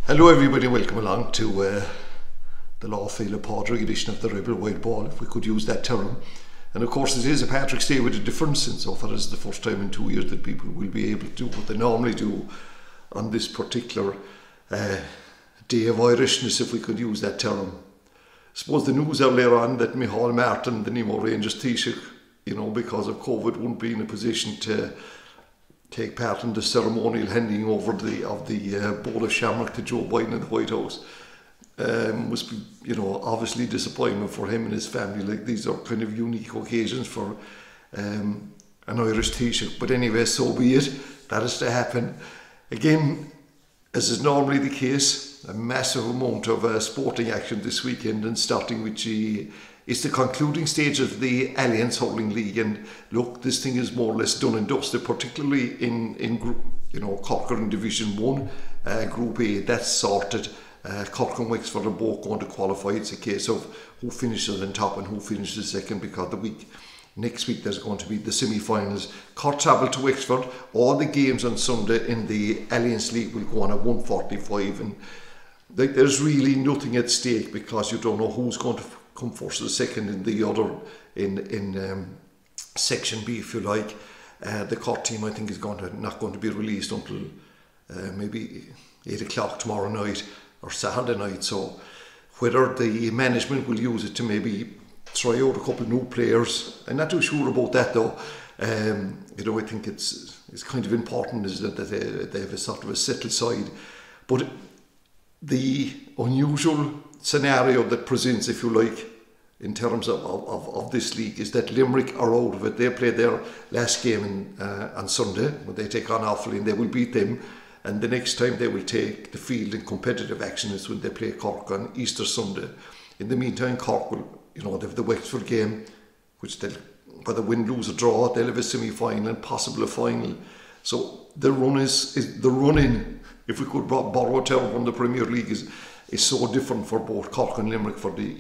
Hello everybody, welcome along to the Lawfield Padraig edition of the Rebel Wide Ball, if we could use that term. And of course it is a Patrick's Day with a difference, insofar as the first time in 2 years that people will be able to do what they normally do on this particular day of Irishness, if we could use that term. I suppose the news earlier on that Micheál Martin, the Nemo Rangers Taoiseach, because of COVID, won't be in a position to take part in the ceremonial handing over of the bowl of shamrock to Joe Biden in the White House. Must be, obviously disappointment for him and his family. Like, these are kind of unique occasions for an Irish Taoiseach. But anyway, so be it. That is to happen. Again, as is normally the case, a massive amount of sporting action this weekend, and starting with it's the concluding stage of the Alliance Hurling League. And look, this thing is more or less done and dusted, particularly in group, Cork are in Division 1, Group A, that's sorted. Cork and Wexford are both going to qualify. It's a case of who finishes on top and who finishes second, because next week there's going to be the semi-finals. Cork travel to Wexford. All the games on Sunday in the Alliance League will go on at 1:45, and there's really nothing at stake, because you don't know who's going to come first or second in the other, in Section B, if you like. The Cork team, I think, is not going to be released until maybe 8 o'clock tomorrow night or Saturday night. So whether the management will use it to maybe try out a couple of new players, I'm not too sure about that though. I think it's kind of important is that they have a sort of a settled side. But the unusual scenario that presents, if you like, in terms of this league, is that Limerick are out of it. They played their last game on Sunday when they take on Offaly, and they will beat them. And the next time they will take the field in competitive action is when they play Cork on Easter Sunday. In the meantime, Cork will, they have the Wexford game, which they'll, whether win, lose or draw, they'll have a semi-final and possibly a final. So the run is the running, if we could borrow a term from the Premier League, is so different for both Cork and Limerick for the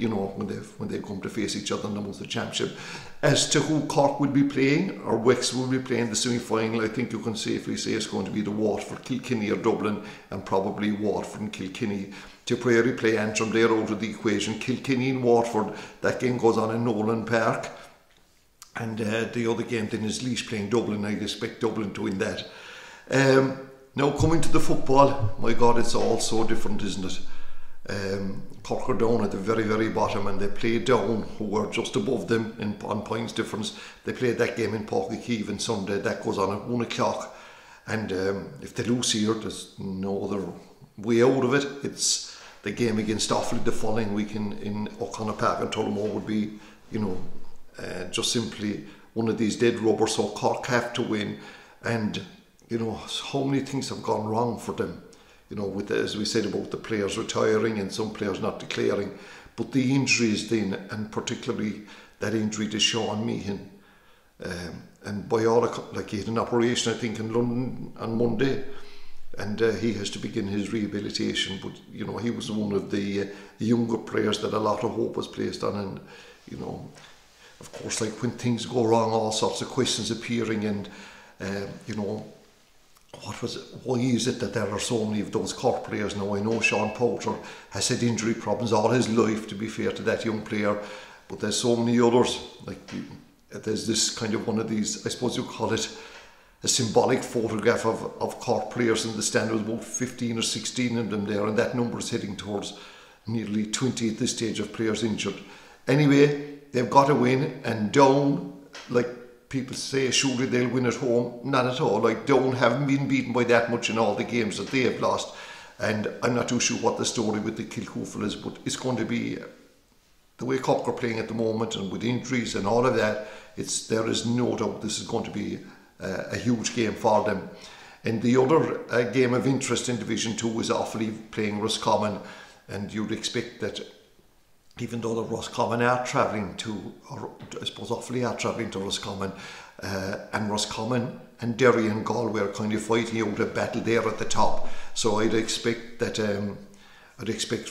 when they come to face each other in the Munster Championship. As to who Cork will be playing or Wexford will be playing the semi-final, I think you can safely say it's going to be the Waterford, Kilkenny or Dublin, and probably Waterford and Kilkenny. Tipperary play Antrim, they're out of the equation. Kilkenny and Waterford, that game goes on in Nolan Park, and the other game then is Laois playing Dublin. I'd expect Dublin to win that. Now coming to the football, my God, it's all so different, isn't it? Cork are down at the very, very bottom, and they play Down, who were just above them on points difference. They played that game in Páirc Uí Chaoimh on Sunday. That goes on at 1 o'clock, and if they lose here, there's no other way out of it. It's the game against Offaly the following week in O'Connor Park and Tullamore would be, just simply one of these dead rubbers. So Cork have to win, and so many things have gone wrong for them. With as we said about the players retiring and some players not declaring, but the injuries then, and particularly that injury to Sean Meehan, and by all he had an operation I think in London on Monday, and he has to begin his rehabilitation. But he was one of the younger players that a lot of hope was placed on, and of course, like when things go wrong, all sorts of questions appearing, and why is it that there are so many of those Cork players now? I know Sean Poulter has had injury problems all his life, to be fair to that young player, but there's so many others. There's this kind of one of these, I suppose you call it a symbolic photograph of Cork players in the stand. There was about 15 or 16 of them there, and that number is heading towards nearly 20 at this stage of players injured. Anyway, they've got to win, and Down, people say surely they'll win at home. Not at all. Down haven't been beaten by that much in all the games that they have lost, and I'm not too sure what the story with the Kilcoofle is, but it's going to be the way Cork are playing at the moment, and with injuries and all of that, there is no doubt this is going to be a huge game for them. And the other game of interest in Division 2 is Offaly playing Roscommon, and you'd expect that even though the Roscommon are travelling to, or I suppose Offaly are travelling to Roscommon, and Roscommon and Derry and Galway are kind of fighting out a battle there at the top. So I'd expect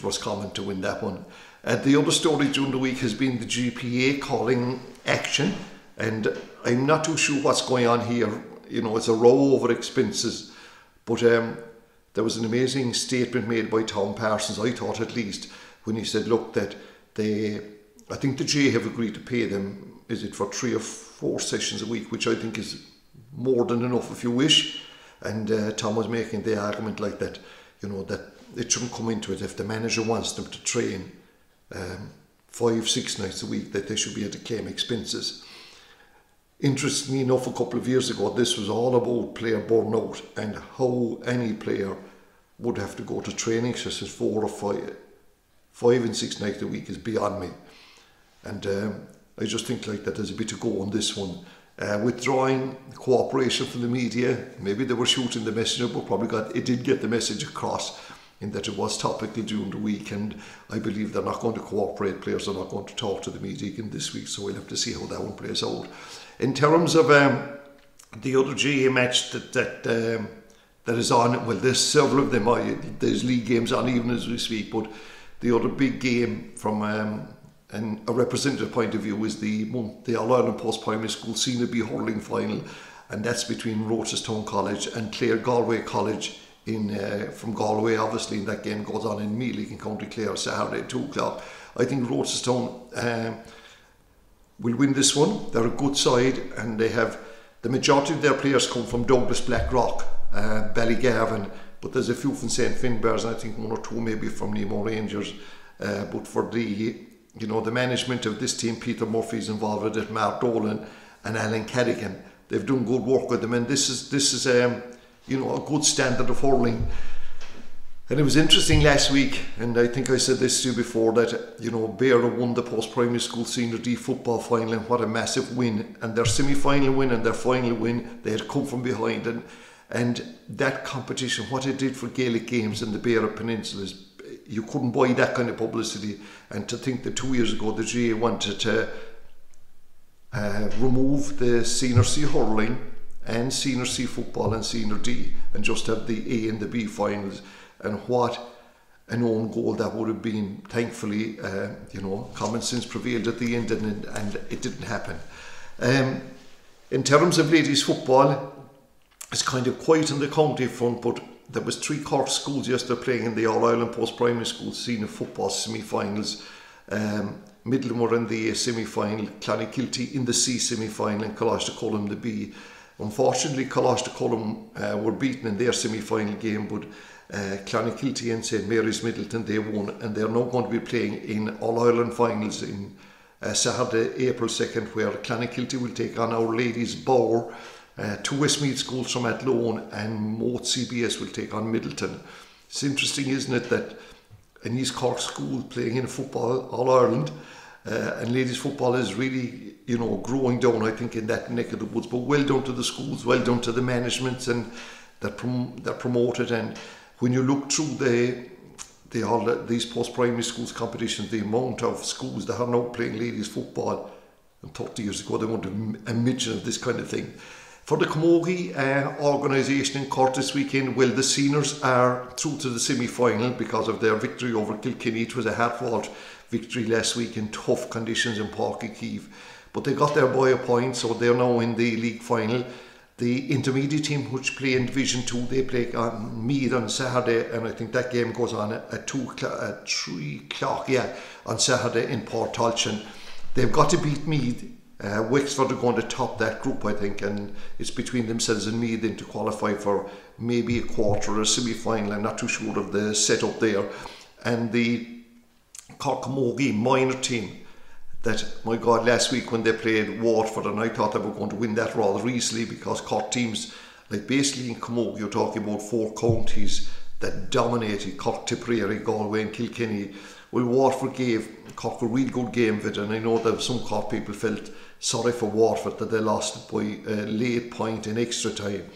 Roscommon to win that one. The other story during the week has been the GPA calling action, and I'm not too sure what's going on here. It's a row over expenses, but there was an amazing statement made by Tom Parsons, I thought at least, when he said, look, that I think the GA have agreed to pay them, is it for 3 or 4 sessions a week, which I think is more than enough if you wish. And Tom was making the argument like that, that it shouldn't come into it if the manager wants them to train 5-6 nights a week, that they should be able to claim expenses. Interestingly enough, a couple of years ago, this was all about player burnout and how any player would have to go to training sessions 4 or 5 and 6 nights a week is beyond me. And I just think like that there's a bit to go on this one. Withdrawing cooperation from the media, maybe they were shooting the messenger, but it did get the message across in that it was topical during the week, and I believe they're not going to cooperate. Players are not going to talk to the media again this week, so we'll have to see how that one plays out. In terms of the other GA match that is on, well, there's several of them. There's league games on even as we speak, but the other big game from a representative point of view is the All-Ireland Post-Primary School Senior B hurling final, and that's between Rochestown College and Clare Galway College from Galway, obviously, and that game goes on in Mealig in County Clare Saturday at 2 o'clock. I think Rochestown will win this one. They're a good side, and they have the majority of their players come from Douglas, Blackrock, Ballygarvan, but there's a few from St. Finbarrs, and I think 1 or 2 maybe from Nemo Rangers. But for the management of this team, Peter Murphy's involved with it, Mark Dolan and Alan Cadigan. They've done good work with them, and this is a good standard of hurling. And it was interesting last week, and I think I said this to you before, that Beara won the post-primary school senior D football final, and what a massive win. And their semi-final win and their final win, they had come from behind, and that competition, what it did for Gaelic games in the Beara Peninsula, is you couldn't buy that kind of publicity. And to think that 2 years ago the GA wanted to remove the senior C hurling and senior C football and senior D and just have the A and the B finals, and what an own goal that would have been. Thankfully, common sense prevailed at the end, and it didn't happen. In terms of ladies football, it's kind of quiet in the county front, but there was 3 Cork schools yesterday playing in the All-Ireland Post-Primary School Senior Football semi-finals. Midland were in the A semi-final, Clonakilty in the C semi-final, and Coláiste-Cullen the B. Unfortunately, Coláiste-Cullen were beaten in their semi-final game, but Clonakilty and St Mary's Middleton, they won, and they're now going to be playing in All-Ireland finals in Saturday, April 2nd, where Clonakilty will take on Our Lady's Bower. 2 Westmeath schools from Athlone and Moat CBS will take on Middleton. It's interesting, isn't it, that an East Cork school playing in football, All-Ireland, and ladies football is really, growing down, I think, in that neck of the woods. But well done to the schools, well done to the managements, and that promote it. And when you look through these post-primary schools competitions, the amount of schools that are now playing ladies football, and 30 years ago they wouldn't have a mention of this kind of thing. For the Camogie organisation in Cork this weekend, well, the seniors are through to the semi-final because of their victory over Kilkenny. It was a hard-fought victory last week in tough conditions in Páirc Uí Chaoimh, but they got there by a point, so they're now in the league final. The intermediate team, which play in Division 2, they play on Meath on Saturday, and I think that game goes on at 3 o'clock, on Saturday in Port Talchan. They've got to beat Meath. Wexford are going to top that group, I think, and it's between themselves and Meath then to qualify for maybe a quarter or a semi-final. I'm not too sure of the setup there. And the Cork Camogie minor team, that, my God, last week when they played Waterford, and I thought they were going to win that rather easily, because Cork teams, like basically in Camogie, you're talking about 4 counties that dominated: Cork, Tipperary, Galway and Kilkenny. Well, Waterford gave Cork a real good game of it, and I know that some Cork people felt sorry for Waterford that they lost by a late point in extra time.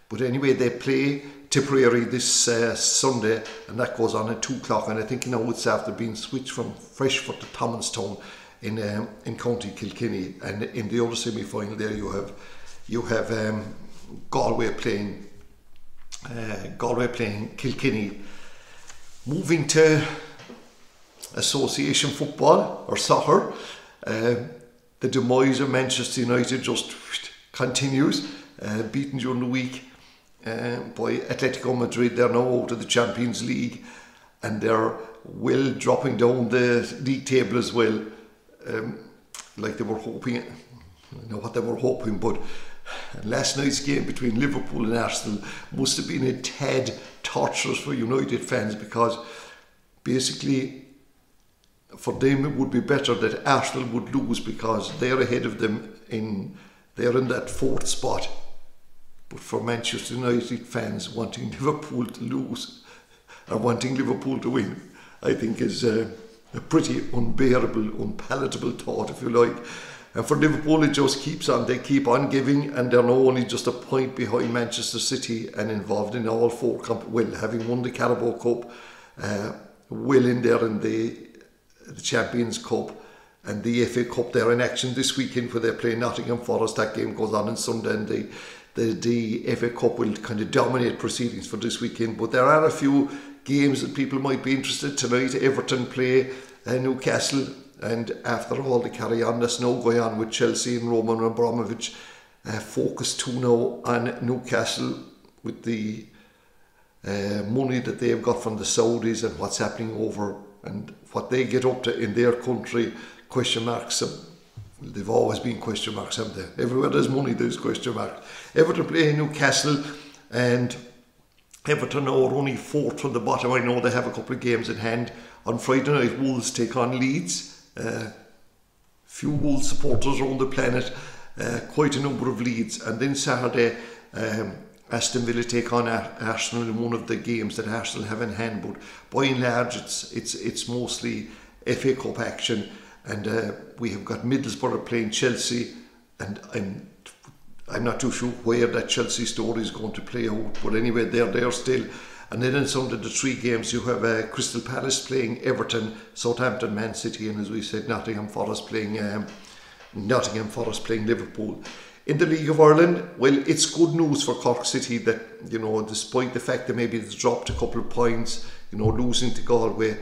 But anyway, they play Tipperary this Sunday, and that goes on at 2 o'clock, and I think now it's after being switched from Freshford to Thomastown in County Kilkenny. And in the other semi-final there you have Galway playing Kilkenny. Moving to association football or soccer, the demise of Manchester United just continues, beaten during the week by Atletico Madrid. They're now out of the Champions League, and they're well dropping down the league table as well, like they were hoping. I know what they were hoping, but last night's game between Liverpool and Arsenal must have been a tad torturous for United fans, because basically for them it would be better that Arsenal would lose, because they're ahead of them they're in that 4th spot. But for Manchester United fans, wanting Liverpool to lose or wanting Liverpool to win, I think is a pretty unbearable, unpalatable thought, if you like. And for Liverpool, it just keeps on. They keep on giving, and they're now only just a point behind Manchester City and involved in all 4 having won the Carabao Cup, well in there in the Champions Cup and the FA Cup. They're in action this weekend where they play Nottingham Forest. That game goes on Sunday, and the FA Cup will kind of dominate proceedings for this weekend. But there are a few games that people might be interested tonight. Everton play Newcastle. And after all the carry-on that's now going on with Chelsea and Roman Abramovich, focus too now on Newcastle with the money that they've got from the Saudis and what's happening over and what they get up to in their country. Question marks. They've always been question marks, haven't they? Everywhere there's money, there's question marks. Everton play Newcastle, and Everton are only 4th from the bottom. I know they have a couple of games in hand. On Friday night, Wolves take on Leeds. Few Wolves supporters around the planet, quite a number of Leeds, and then Saturday Aston Villa take on Arsenal in one of the games that Arsenal have in hand. But by and large, it's mostly FA Cup action, and we have got Middlesbrough playing Chelsea, and I'm not too sure where that Chelsea story is going to play out, but anyway, they're there still. And then in some of the 3 games, you have Crystal Palace playing Everton, Southampton, Man City, and as we said, Nottingham Forest playing Liverpool. In the League of Ireland, well, it's good news for Cork City that, you know, despite the fact that maybe they've dropped a couple of points, you know, losing to Galway,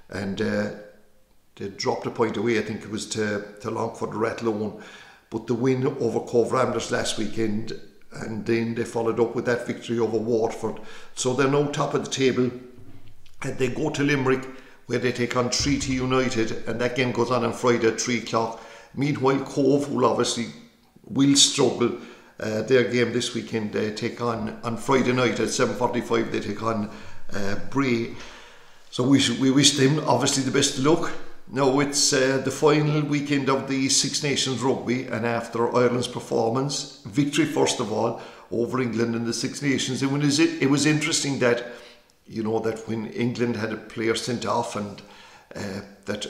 and they dropped a point away, I think it was to Longford or Athlone, but the win over Cove Ramblers last weekend, and then they followed up with that victory over Waterford. So they're now top of the table, and they go to Limerick where they take on Treaty United, and that game goes on Friday at 3 o'clock. Meanwhile, Cove will struggle. Their game this weekend, they take on Friday night at 7:45, they take on Bray. So we wish them obviously the best of luck. Now it's the final weekend of the Six Nations Rugby, and after Ireland's performance, victory first of all over England in the Six Nations, it was interesting that, you know, that when England had a player sent off, and that,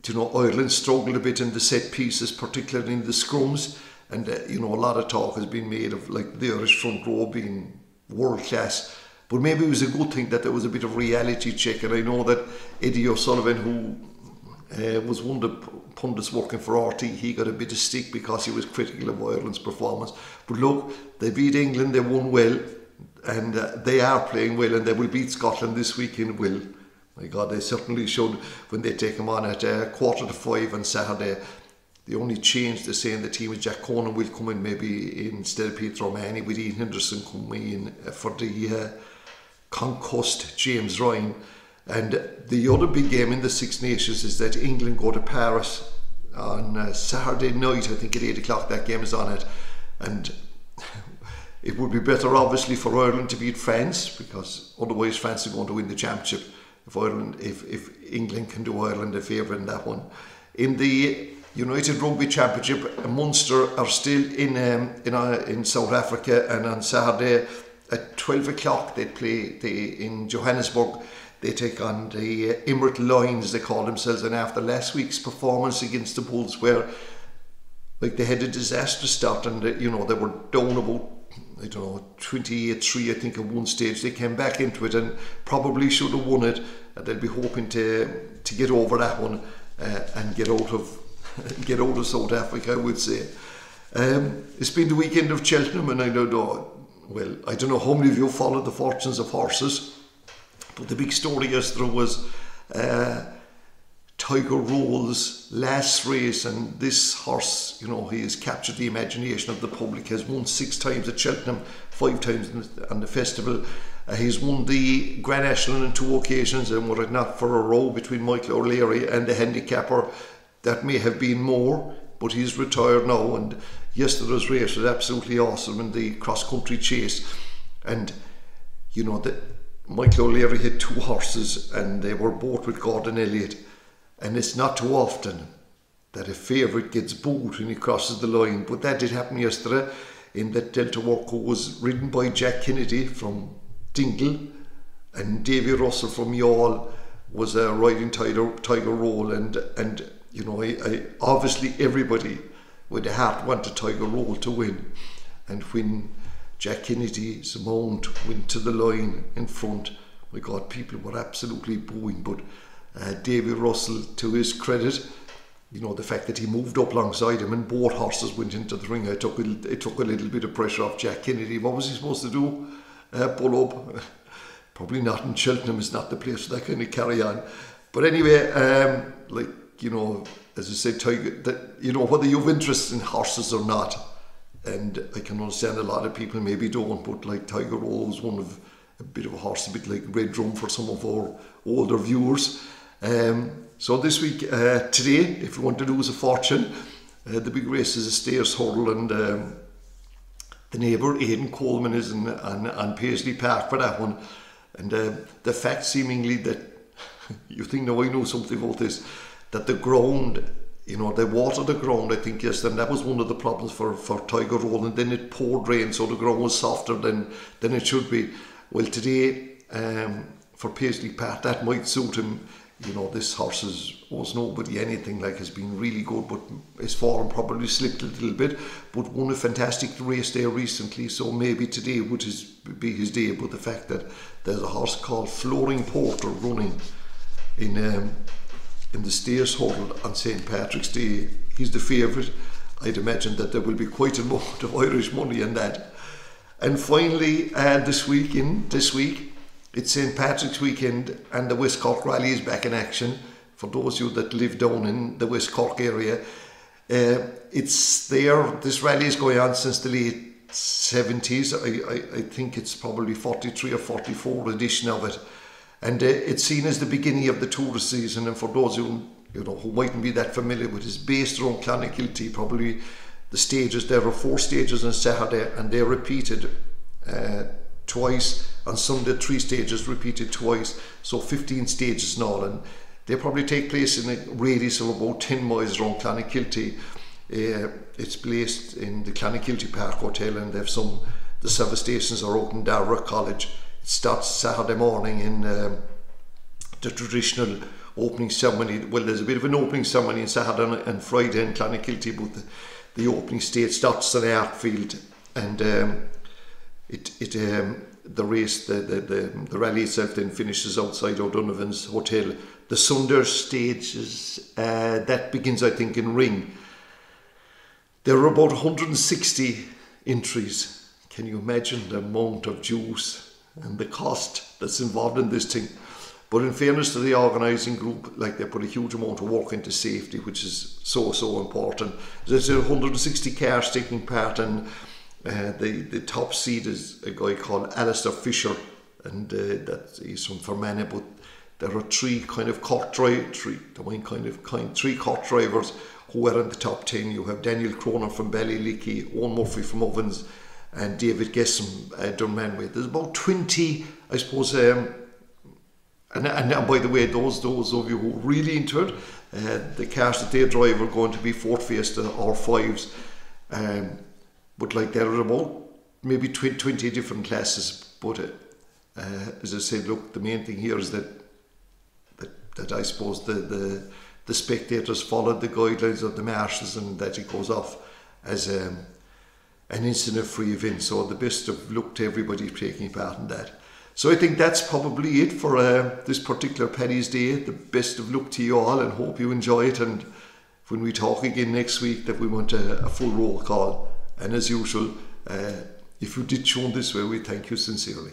you know, Ireland struggled a bit in the set pieces, particularly in the scrums, and you know, a lot of talk has been made of like the Irish front row being world class. But maybe it was a good thing that there was a bit of reality check, and I know that Eddie O'Sullivan, who was one of the pundits working for RT, he got a bit of stick because he was critical of Ireland's performance. But look, they beat England, they won well, and they are playing well, and they will beat Scotland this weekend. Well, my God, they certainly should when they take them on at 4:45 on Saturday. The only change they say in the team is Jack Conan will come in maybe instead of Peter O'Mahony, with Ian Henderson coming in for the concussed James Ryan. And the other big game in the Six Nations is that England go to Paris on Saturday night. I think at 8 o'clock that game is on it, and it would be better obviously for Ireland to beat France, because otherwise France are going to win the championship if England can do Ireland a favour in that one. In the United Rugby Championship, Munster are still in South Africa, and on Saturday at 12 o'clock they play in Johannesburg. They take on the Emirates Lions, they call themselves, and after last week's performance against the Bulls, where like they had a disastrous start, and they were down about 28-3 I think at one stage. They came back into it and probably should have won it, and they'll be hoping to get over that one and get out of South Africa, I would say. It's been the weekend of Cheltenham, and I don't know how many of you followed the fortunes of horses, but the big story yesterday was Tiger Roll's last race, and this horse, you know, he has captured the imagination of the public, has won 6 times at Cheltenham, 5 times on the festival. He's won the Grand National on 2 occasions, and were it not for a row between Michael O'Leary and the handicapper, that may have been more, but he's retired now. And yesterday's race was absolutely awesome in the cross-country chase. And, you know, Michael O'Leary had 2 horses, and they were both with Gordon Elliott. And it's not too often that a favourite gets booed when he crosses the line, but that did happen yesterday, in that Delta Worko was ridden by Jack Kennedy from Dingle, and Davy Russell from Youghal was riding Tiger Roll, and you know, I obviously everybody with the heart wanted Tiger Roll to win. And when Jack Kennedy's mount went to the line in front, my God, people were absolutely booing. But Davy Russell, to his credit, you know, the fact that he moved up alongside him and both horses went into the ring, it took a little bit of pressure off Jack Kennedy. What was he supposed to do? Pull up? Probably not. In Cheltenham is not the place for that kind of carry on. But anyway, like, you know, as I said, Tiger, that, you know, whether you have interest in horses or not, and I can understand a lot of people maybe don't, but like Tiger Roll was one of a bit of a horse, a bit like Red Drum for some of our older viewers. So this week, today, if you want to lose a fortune, the big race is a stairs hurdle, and the neighbour Aidan Coleman is on Paisley Park for that one. And the fact seemingly that you think, now I know something about this, that the ground, you know, they watered the ground, I think, yesterday, and that was one of the problems for Tiger Roll, and then it poured rain, so the ground was softer than it should be. Well, today, for Paisley Park, that might suit him. You know, this horse owes nobody anything, like, has been really good, but his form probably slipped a little bit, but won a fantastic race there recently, so maybe today would be his day. But the fact that there's a horse called Flooring Porter running in the stairs hurdle on St. Patrick's Day, he's the favourite. I'd imagine that there will be quite a lot of Irish money in that. And finally, this week, it's St. Patrick's weekend, and the West Cork Rally is back in action. For those of you that live down in the West Cork area, it's there. This rally is going on since the late 70s. I think it's probably 43 or 44 edition of it. And it's seen as the beginning of the tourist season. And for those who mightn't be that familiar with it, it's based around Clonakilty. Probably the stages, there are 4 stages on Saturday, and they're repeated twice. On Sunday, 3 stages repeated twice, so 15 stages in all, and they probably take place in a radius of about 10 miles around Clonakilty. It's placed in the Clonakilty Park Hotel, and the service stations are out in Darragh College. It starts Saturday morning in the traditional opening ceremony. Well, there's a bit of an opening ceremony on Saturday and Friday in Clonakilty, but the opening stage starts in the Artfield, and the race, the rally itself then finishes outside O'Donovan's Hotel. The Sunday stages, that begins, I think, in Ring. There are about 160 entries. Can you imagine the amount of juice and the cost that's involved in this thing? But in fairness to the organising group, like, they put a huge amount of work into safety, which is so important. There's 160 cars taking part, and the top seed is a guy called Alistair Fisher, and he's from Fermanagh. But there are 3 kind of Cork drivers, 3 Cork drivers who are in the top 10. You have Daniel Cronin from Ballylickey, Owen Murphy from Ovens, and David Gessam, Dunmanway. There's about 20, I suppose. And by the way, those of you who are really into it, the cars that they drive are going to be Ford Fiesta or 5s. But like, there are about maybe 20 different classes. But as I said, look, the main thing here is that I suppose the spectators followed the guidelines of the marshals, and that it goes off as an incident-free event. So the best of luck to everybody taking part in that. So I think that's probably it for this particular Paddy's Day. The best of luck to you all, and hope you enjoy it. And when we talk again next week, that we want a full roll call. And as usual, if you did tune this way, we thank you sincerely.